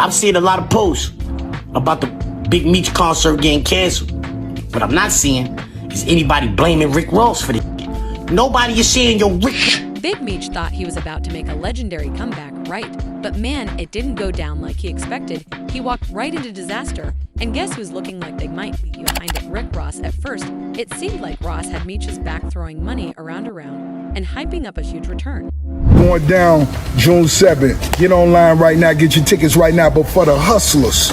I've seen a lot of posts about the Big Meech concert getting canceled. What I'm not seeing is anybody blaming Rick Ross for this. Nobody is saying, yo, Rick. Big Meech thought he was about to make a legendary comeback, right? But man, it didn't go down like he expected. He walked right into disaster. And guess who's looking like they might be behind it? Rick Ross. At first, it seemed like Ross had Meech's back, throwing money around and hyping up a huge return. Going down June 7th. Get online right now, get your tickets right now. But for the hustlers,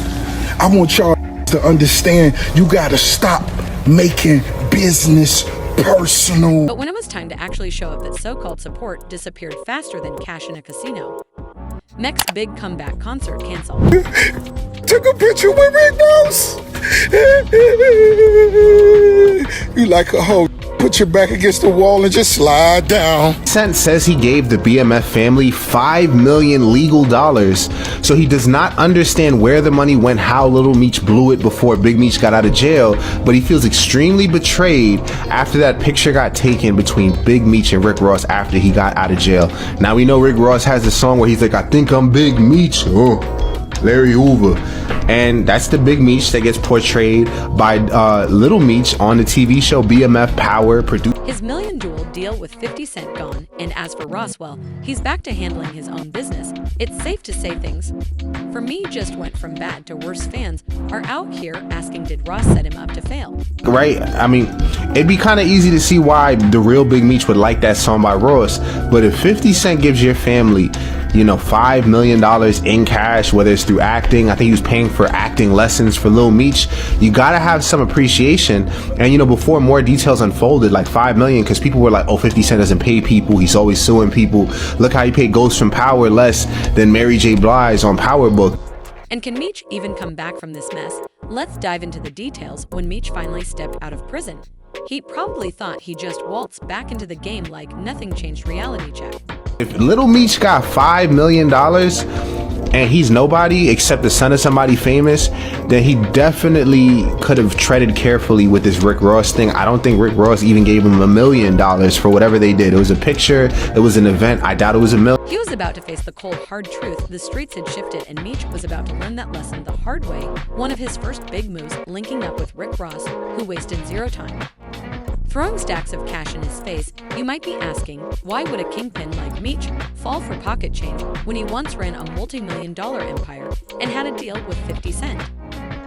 I want y'all to understand you gotta stop making business personal. But when it was time to actually show up, that so-called support disappeared faster than cash in a casino. Meech's big comeback concert canceled. Took a picture with Rick Ross. You like a hoe. Put your back against the wall and just slide down. Cent says he gave the BMF family $5 million legal dollars, so he does not understand where the money went, how Little Meech blew it before Big Meech got out of jail, but he feels extremely betrayed after that picture got taken between Big Meech and Rick Ross after he got out of jail. Now we know Rick Ross has a song where he's like, I think I'm Big Meech, Larry Hoover. And that's the Big Meech that gets portrayed by Little Meech on the TV show BMF Power. His $1 million deal with 50 Cent gone, and as for Ross, well, he's back to handling his own business. It's safe to say things for me just went from bad to worse. Fans are out here asking, did Ross set him up to fail? Right? I mean, it'd be kind of easy to see why the real Big Meech would like that song by Ross, but if 50 Cent gives your family, $5 million in cash, whether it's through acting, I think he was paying for acting lessons for Lil Meech, you gotta have some appreciation. And before more details unfolded, like $5 million, because people were like, oh, 50 Cent doesn't pay people, he's always suing people. Look how he paid Ghost from Power less than Mary J. Blige on Power Book. And can Meech even come back from this mess? Let's dive into the details. When Meech finally stepped out of prison, he probably thought he just waltzed back into the game like nothing changed. Reality check. If Little Meech got $5 million and he's nobody except the son of somebody famous, then he definitely could have treaded carefully with this Rick Ross thing. I don't think Rick Ross even gave him $1 million for whatever they did. It was a picture, it was an event. I doubt it was $1 million. He was about to face the cold, hard truth. The streets had shifted, and Meech was about to learn that lesson the hard way. One of his first big moves, linking up with Rick Ross, who wasted zero time. Throwing stacks of cash in his face, you might be asking, why would a kingpin like Meech fall for pocket change when he once ran a multi-million-dollar empire and had a deal with 50 Cent?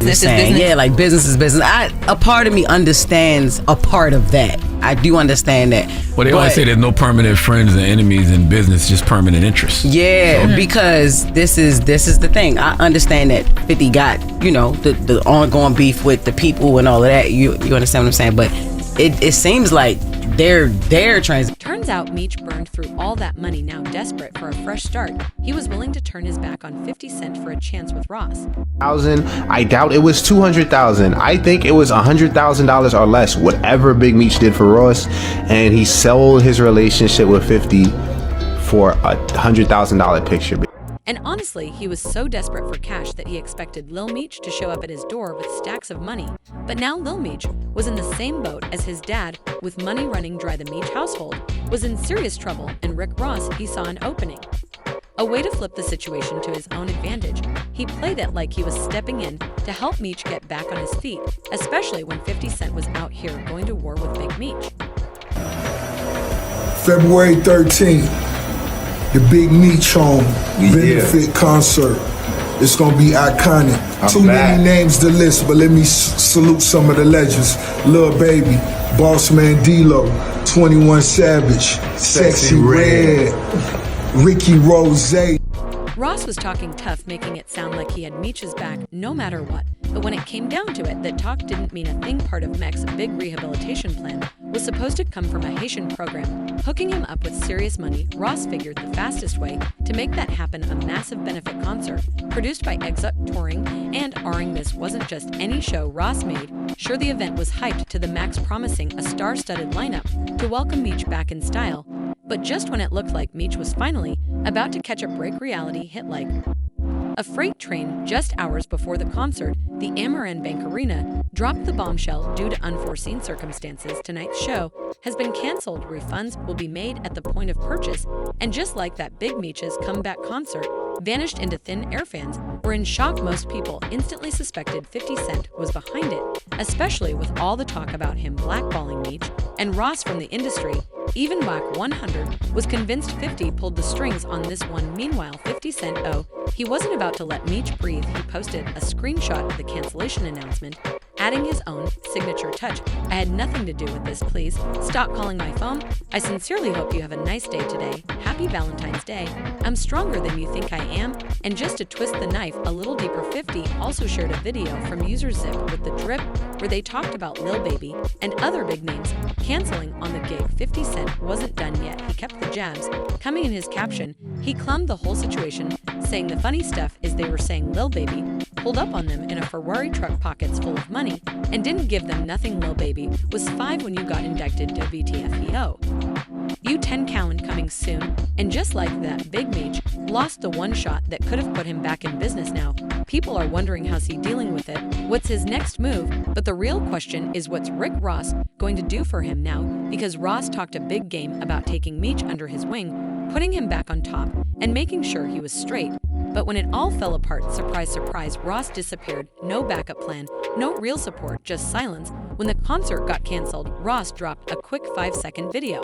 Business is business. Yeah, like business is business. A part of me understands a part of that. I do understand that. Well, they always say there's no permanent friends and enemies in business, just permanent interests. Yeah, because this is the thing. I understand that 50 got, the ongoing beef with the people and all of that. You understand what I'm saying? But it seems like they're Turns out Meech burned through all that money. Now desperate for a fresh start, he was willing to turn his back on 50 Cent for a chance with Ross. I doubt it was $200,000. I think it was $100,000 or less, whatever Big Meech did for Ross, and he sold his relationship with 50 for a $100,000 picture. And honestly, he was so desperate for cash that he expected Lil Meech to show up at his door with stacks of money. But now Lil Meech was in the same boat as his dad, with money running dry. The Meech household was in serious trouble, and Rick Ross, he saw an opening. A way to flip the situation to his own advantage. He played it like he was stepping in to help Meech get back on his feet, especially when 50 Cent was out here going to war with Big Meech. February 13th. The Big Meech home benefit concert. It's gonna be iconic. Too many names to list, but let me salute some of the legends. Lil Baby, Boss Man D-Lo, 21 Savage, Sexy Red, Ricky Rose. Ross was talking tough, making it sound like he had Meech's back no matter what. But when it came down to it, that talk didn't mean a thing. Part of Meech's big rehabilitation plan was supposed to come from a Haitian program. Hooking him up with serious money, Ross figured the fastest way to make that happen a massive benefit concert produced by Exut Touring and Aring. This wasn't just any show Ross made. Sure, the event was hyped to the max, promising a star-studded lineup to welcome Meech back in style. But just when it looked like Meech was finally about to catch a break, reality hit like a freight train. Just hours before the concert, the Amaran Bank Arena dropped the bombshell due to unforeseen circumstances. Tonight's show has been canceled. Refunds will be made at the point of purchase. And just like that Big Meech's comeback concert, vanished into thin air fans were in shock. Most people instantly suspected 50 Cent was behind it, especially with all the talk about him blackballing Meech and Ross from the industry. Even Whack 100 was convinced 50 pulled the strings on this one. Meanwhile, 50 Cent, he wasn't about to let Meech breathe. He posted a screenshot of the cancellation announcement, adding his own signature touch. "I had nothing to do with this. Please stop calling my phone. I sincerely hope you have a nice day today. Happy Valentine's Day. I'm stronger than you think I am." And just to twist the knife a little deeper, 50 also shared a video from user Zip with the drip, where they talked about Lil Baby and other big names canceling on the gig. 50 Cent wasn't done yet. He kept the jabs coming. In his caption, he clumbed the whole situation, saying the funny stuff is they were saying Lil Baby pulled up on them in a Ferrari truck, pockets full of money, and didn't give them nothing. Lil Baby was 5 when you got indicted. WTFEO. U10 Cowan coming soon. And just like that, Big Meech lost the one shot that could have put him back in business. Now people are wondering how's he dealing with it, what's his next move, but the real question is what's Rick Ross going to do for him now, because Ross talked a big game about taking Meech under his wing, putting him back on top, and making sure he was straight. But when it all fell apart, surprise, surprise, Ross disappeared. No backup plan, no real support, just silence. When the concert got canceled, Ross dropped a quick 5-second video,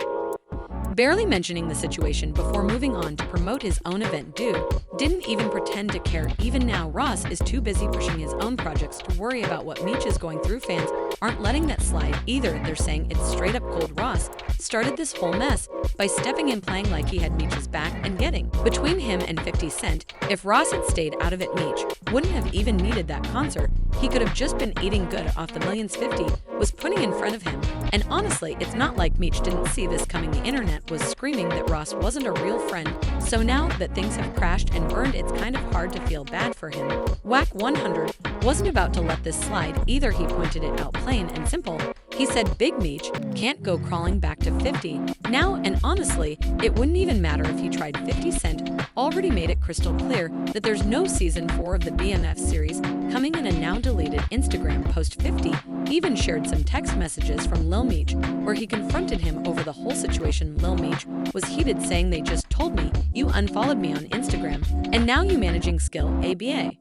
barely mentioning the situation before moving on to promote his own event. Dude didn't even pretend to care. Even now, Ross is too busy pushing his own projects to worry about what Meech is going through. Fans aren't letting that slide either. They're saying it's straight up cold. Ross started this whole mess by stepping in, playing like he had Meech's back, and getting between him and 50 Cent. If Ross had stayed out of it, Meech wouldn't have even needed that concert. He could have just been eating good off the millions 50 was putting in front of him. And honestly, it's not like Meech didn't see this coming. The internet was screaming that Ross wasn't a real friend. So now that things have crashed and burned, it's kind of hard to feel bad for him. Whack 100 wasn't about to let this slide either. He pointed it out plain and simple. He said Big Meech can't go crawling back to 50 now, and honestly, it wouldn't even matter if he tried. 50 Cent already made it crystal clear that there's no season 4 of the BMF series coming. In a now deleted Instagram post, 50 even shared some text messages from Lil Meech where he confronted him over the whole situation. Lil Meech was heated, saying, "They just told me you unfollowed me on Instagram and now you managing skill ABA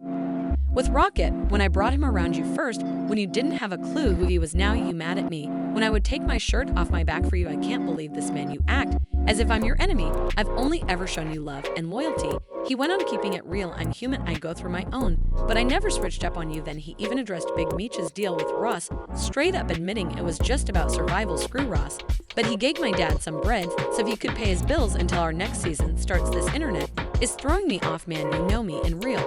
with Rocket when I brought him around you first, when you didn't have a clue who he was. Now you mad at me when I would take my shirt off my back for you. I can't believe this, man. You act as if I'm your enemy. I've only ever shown you love and loyalty." He went on, keeping it real. "I'm human. I go through my own, but I never switched up on you." Then he even addressed Big Meech's deal with Ross, straight up admitting it was just about survival. "Screw Ross, but he gave my dad some bread so he could pay his bills until our next season starts. This internet is throwing me off, man. You know me in real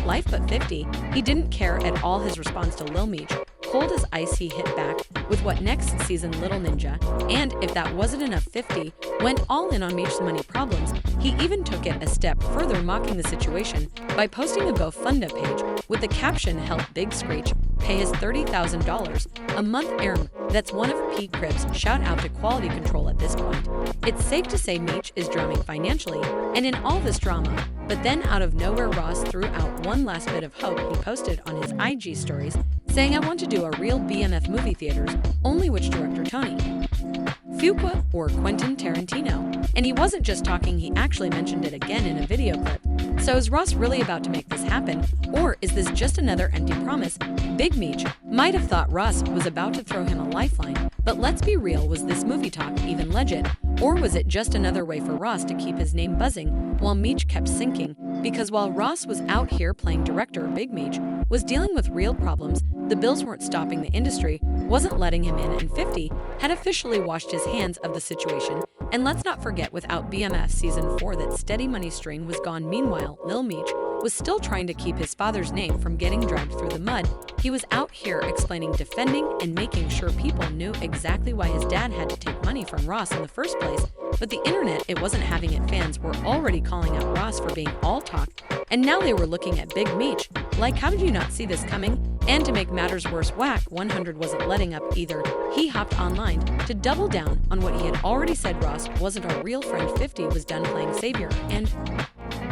life." But 50, he didn't care at all. His response to Lil Meech, cold as ice. He hit back with what next season, Little Ninja. And if that wasn't enough, 50 went all in on Meech's money problems. He even took it a step further, mocking the situation by posting a GoFundMe page with the caption, "Help Big Screech pay his $30,000 a month erm." That's one of P. Crib's shout out to quality control at this point. It's safe to say Meech is drowning financially and in all this drama. But then out of nowhere, Ross threw out one last bit of hope. He posted on his IG stories saying, "I want to do a real BMF movie theaters, only which director? Tony Fuqua or Quentin Tarantino?" And he wasn't just talking, he actually mentioned it again in a video clip. So is Ross really about to make this happen, or is this just another empty promise? Big Meech might have thought Ross was about to throw him a lifeline, but let's be real, was this movie talk even legit? Or was it just another way for Ross to keep his name buzzing while Meech kept sinking? Because while Ross was out here playing director, Big Meech was dealing with real problems. The bills weren't stopping, the industry wasn't letting him in, and 50 had officially washed his hands of the situation. And let's not forget, without BMF season 4, that steady money stream was gone. Meanwhile, Lil Meech was still trying to keep his father's name from getting dragged through the mud. He was out here explaining, defending, and making sure people knew exactly why his dad had to take money from Ross in the first place. But the internet, it wasn't having it. Fans were already calling out Ross for being all talk, and now they were looking at Big Meech like, how did you not see this coming? And to make matters worse, Whack 100 wasn't letting up either. He hopped online to double down on what he had already said. Ross wasn't a real friend. 50 was done playing savior, and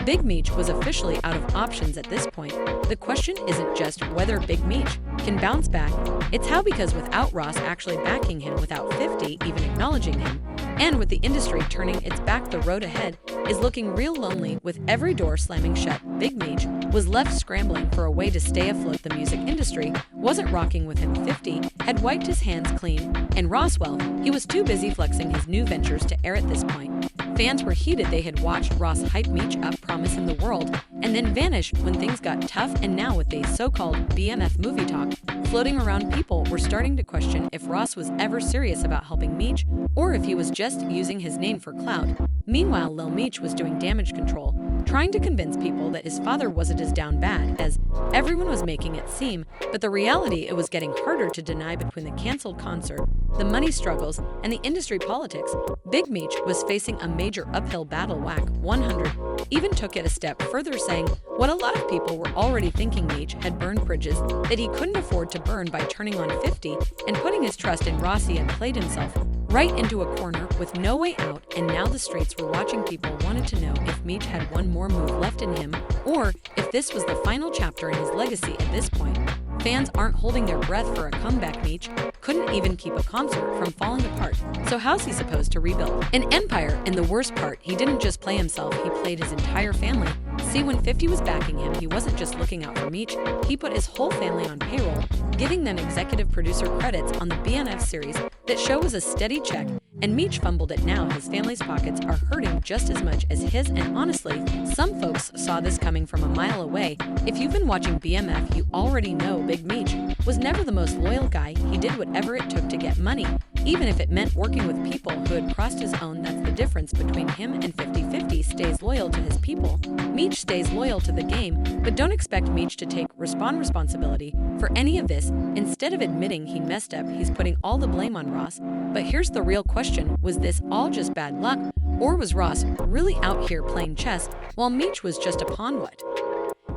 Big Meech was officially out of options at this point. The question isn't just whether Big Meech can bounce back, it's how, because without Ross actually backing him, without 50 even acknowledging him, And with the industry turning its back, the road ahead is looking real lonely, with every door slamming shut. Big Meech was left scrambling for a way to stay afloat. The music industry wasn't rocking with him. 50 had wiped his hands clean, and Roswell, he was too busy flexing his new ventures to air at this point. Fans were heated. They had watched Ross hype Meech up, promise him the world, and then vanish when things got tough. And now with the so-called BMF movie talk floating around, people were starting to question if Ross was ever serious about helping Meech or if he was just using his name for clout. Meanwhile, Lil Meech was doing damage control, trying to convince people that his father wasn't as down bad as everyone was making it seem, but the reality, it was getting harder to deny. Between the canceled concert, the money struggles, and the industry politics, Big Meech was facing a major uphill battle. Whack 100 even took it a step further, saying what a lot of people were already thinking: Meech had burned bridges that he couldn't afford to burn by turning on 50 and putting his trust in Rossi, and played himself right into a corner with no way out. And now the streets were watching. People wanted to know if Meech had one more move left in him, or if this was the final chapter in his legacy. At this point, fans aren't holding their breath for a comeback. Meech couldn't even keep a concert from falling apart, so how's he supposed to rebuild an empire? And the worst part, he didn't just play himself, he played his entire family. See, when 50 was backing him, he wasn't just looking out for Meech, he put his whole family on payroll, giving them executive producer credits on the BNF series. That show was a steady check, and Meech fumbled it. Now his family's pockets are hurting just as much as his, and honestly, some folks saw this coming from a mile away. If you've been watching BMF, you already know Big Meech was never the most loyal guy. He did whatever it took to get money, even if it meant working with people who had crossed his own. That's the difference between him and 50. 50 stays loyal to his people. Meech stays loyal to the game, but don't expect Meech to take responsibility for any of this. Instead of admitting he messed up, he's putting all the blame on Ross. But here's the real question: was this all just bad luck, or was Ross really out here playing chess while Meech was just a pawn? What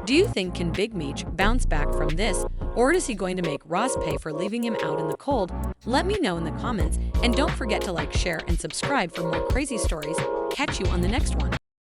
do you think? Can Big Meech bounce back from this, or is he going to make Ross pay for leaving him out in the cold? Let me know in the comments, and don't forget to like, share, and subscribe for more crazy stories. Catch you on the next one.